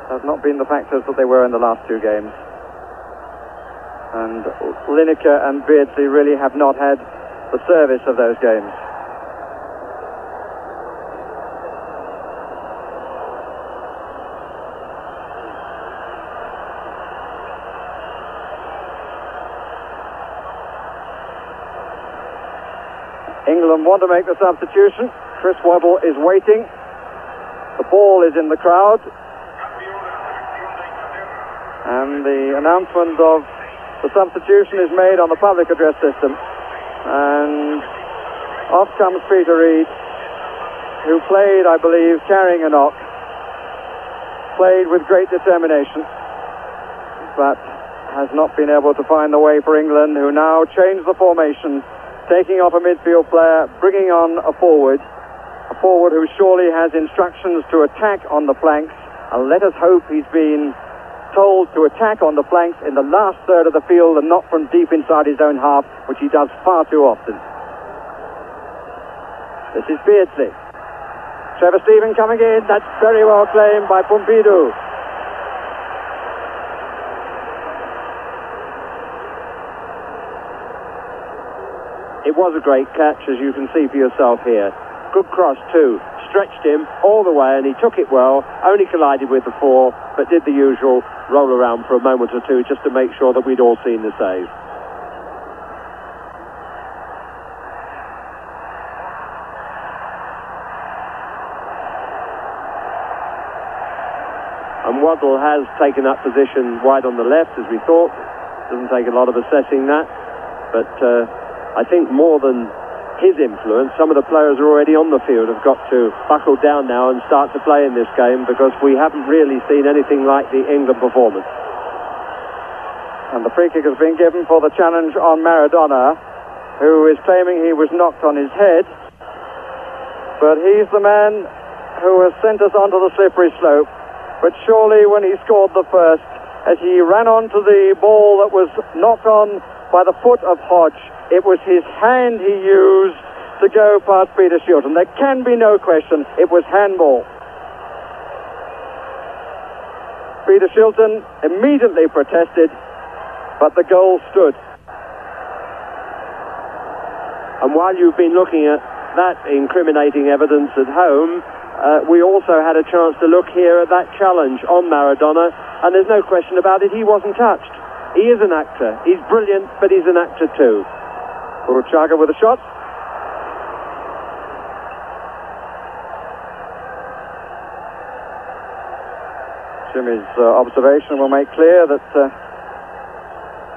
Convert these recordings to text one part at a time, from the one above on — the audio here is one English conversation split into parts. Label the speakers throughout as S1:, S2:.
S1: have not been the factors that they were in the last two games. And Lineker and Beardsley really have not had the service of those games. England want to make the substitution. Chris Waddle is waiting. The ball is in the crowd. And the announcement of the substitution is made on the public address system. And off comes Peter Reid, who played, I believe, carrying a knock. Played with great determination, but has not been able to find the way for England, who now change the formation, taking off a midfield player, bringing on a forward who surely has instructions to attack on the flanks, and let us hope he's been told to attack on the flanks in the last third of the field and not from deep inside his own half, which he does far too often. This is Beardsley. Trevor Stephen coming in. That's very well claimed by Pumpido.
S2: It was a great catch, as you can see for yourself here. Good cross too. Stretched him all the way and he took it well. Only collided with the four, but did the usual roll around for a moment or two just to make sure that we'd all seen the save. And Waddle has taken that position wide on the left, as we thought. Doesn't take a lot of assessing that, but I think more than his influence, some of the players are already on the field have got to buckle down now and start to play in this game, because we haven't really seen anything like the England performance.
S1: And the free kick has been given for the challenge on Maradona, who is claiming he was knocked on his head. But he's the man who has sent us onto the slippery slope. But surely when he scored the first, as he ran onto the ball that was knocked on by the foot of Hodge, it was his hand he used to go past Peter Shilton. There can be no question, it was handball. Peter Shilton immediately protested, but the goal stood.
S2: And while you've been looking at that incriminating evidence at home, we also had a chance to look here at that challenge on Maradona, and there's no question about it, he wasn't touched. He is an actor. He's brilliant, but he's an actor too.
S1: Burruchaga with a shot. Jimmy's observation will make clear that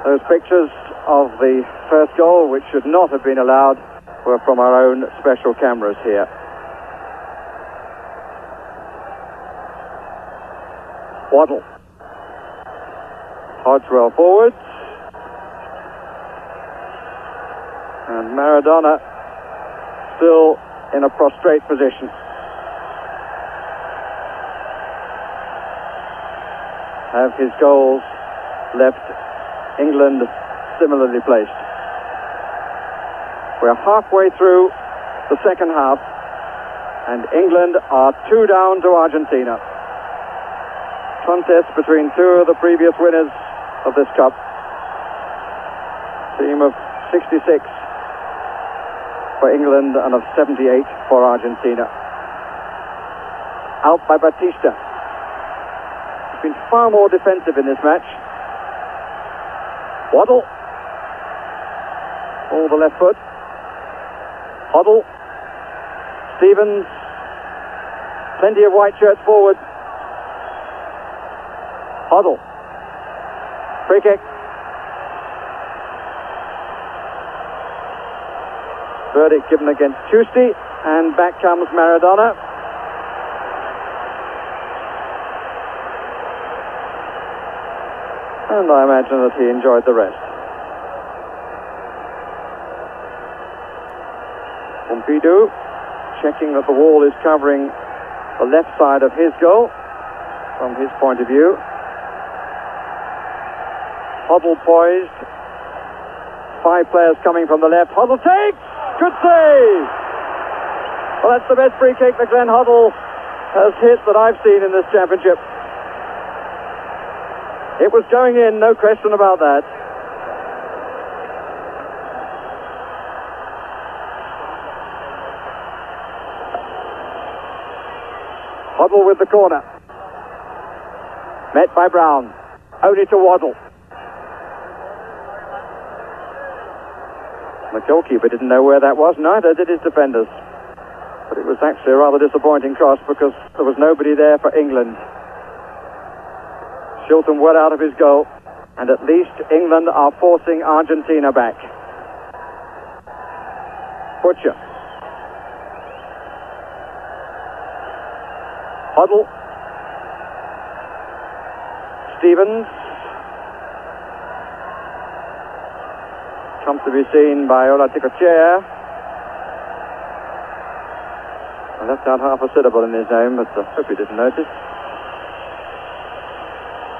S1: those pictures of the first goal, which should not have been allowed, were from our own special cameras here. Waddle. Hodgwell forwards. And Maradona still in a prostrate position. Have his goals left England similarly placed. We're halfway through the second half, and England are 2 down to Argentina. Contest between two of the previous winners of this cup. Team of 66 for England and of 78 for Argentina. Out by Batista. He's been far more defensive in this match. Waddle. All the left foot. Hoddle. Stevens. Plenty of white shirts forward. Hoddle. Free kick. Verdict given against Giusti, and back comes Maradona. And I imagine that he enjoyed the rest. Pumpido checking that the wall is covering the left side of his goal from his point of view. Hoddle poised. 5 players coming from the left. Hoddle takes! Good save! Well, that's the best free kick that Glenn Hoddle has hit that I've seen in this championship. It was going in, no question about that. Waddle with the corner. Met by Brown. Only to Waddle. The goalkeeper didn't know where that was, neither did his defenders. But it was actually a rather disappointing cross because there was nobody there for England. Shilton well out of his goal, and at least England are forcing Argentina back. Butcher. Huddle. Stevens. Comes to be seen by Olarticoechea. I left out half a syllable in his name, but I hope he didn't notice.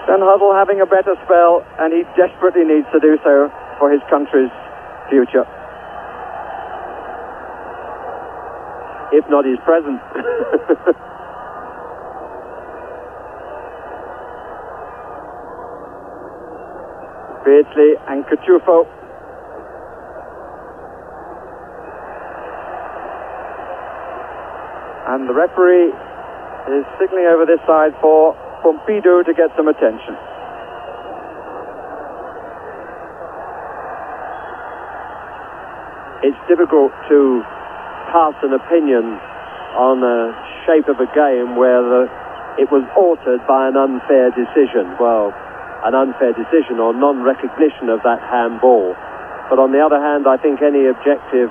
S1: Then Huddle having a better spell, and he desperately needs to do so for his country's future.
S2: If not his present.
S1: Beardsley and Cuciuffo. And the referee is signaling over this side for Pumpido to get some attention.
S2: It's difficult to pass an opinion on a shape of a game where it was altered by an unfair decision. Well, an unfair decision or non-recognition of that handball. But on the other hand, I think any objective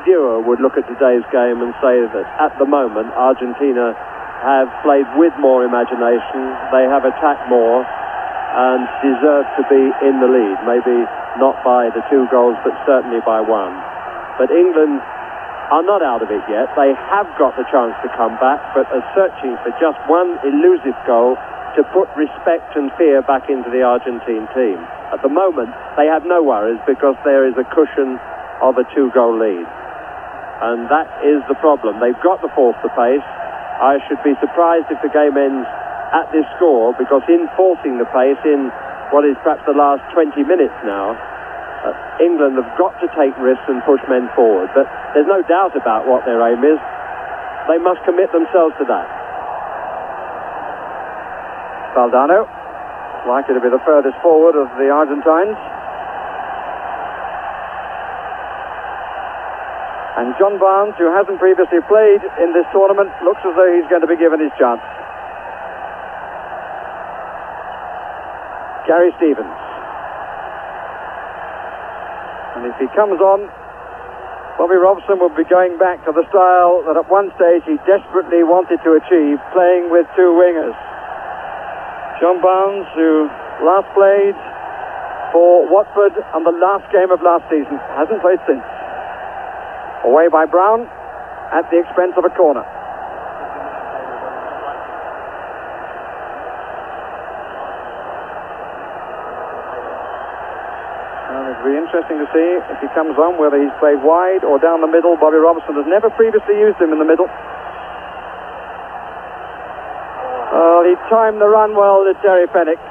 S2: viewer would look at today's game and say that at the moment Argentina have played with more imagination, they have attacked more and deserve to be in the lead, maybe not by the 2 goals but certainly by 1. But England are not out of it yet. They have got the chance to come back but are searching for just one elusive goal to put respect and fear back into the Argentine team. At the moment they have no worries because there is a cushion of a 2-goal lead. And that is the problem. They've got the force to pace. I should be surprised if the game ends at this score, because in forcing the pace in what is perhaps the last 20 minutes now, England have got to take risks and push men forward. But there's no doubt about what their aim is. They must commit themselves to that.
S1: Valdano, likely to be the furthest forward of the Argentines. And John Barnes, who hasn't previously played in this tournament, looks as though he's going to be given his chance. Gary Stevens. And if he comes on, Bobby Robson will be going back to the style that at one stage he desperately wanted to achieve, playing with 2 wingers. John Barnes, who last played for Watford on the last game of last season, hasn't played since. Away by Brown at the expense of a corner. It'll be interesting to see if he comes on, whether he's played wide or down the middle. Bobby Robson has never previously used him in the middle. Oh, he timed the run well, did Terry Fenwick,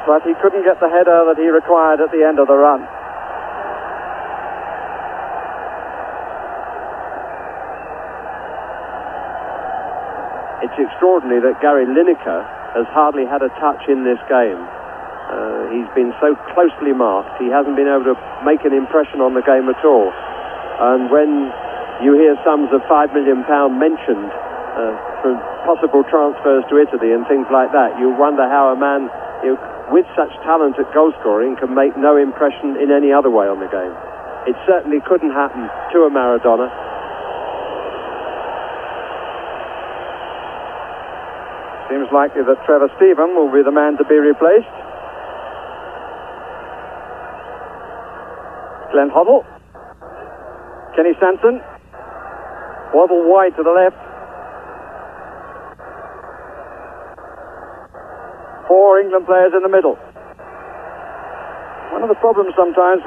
S1: but he couldn't get the header that he required at the end of the run.
S2: It's extraordinary that Gary Lineker has hardly had a touch in this game. He's been so closely marked, he hasn't been able to make an impression on the game at all. And when you hear sums of £5 million mentioned for possible transfers to Italy and things like that, you wonder how a man with such talent at goal scoring can make no impression in any other way on the game. It certainly couldn't happen to a Maradona.
S1: Seems likely that Trevor Stephen will be the man to be replaced. Glenn Hoddle. Kenny Sanson. Waddle wide to the left. 4 England players in the middle. One of the problems sometimes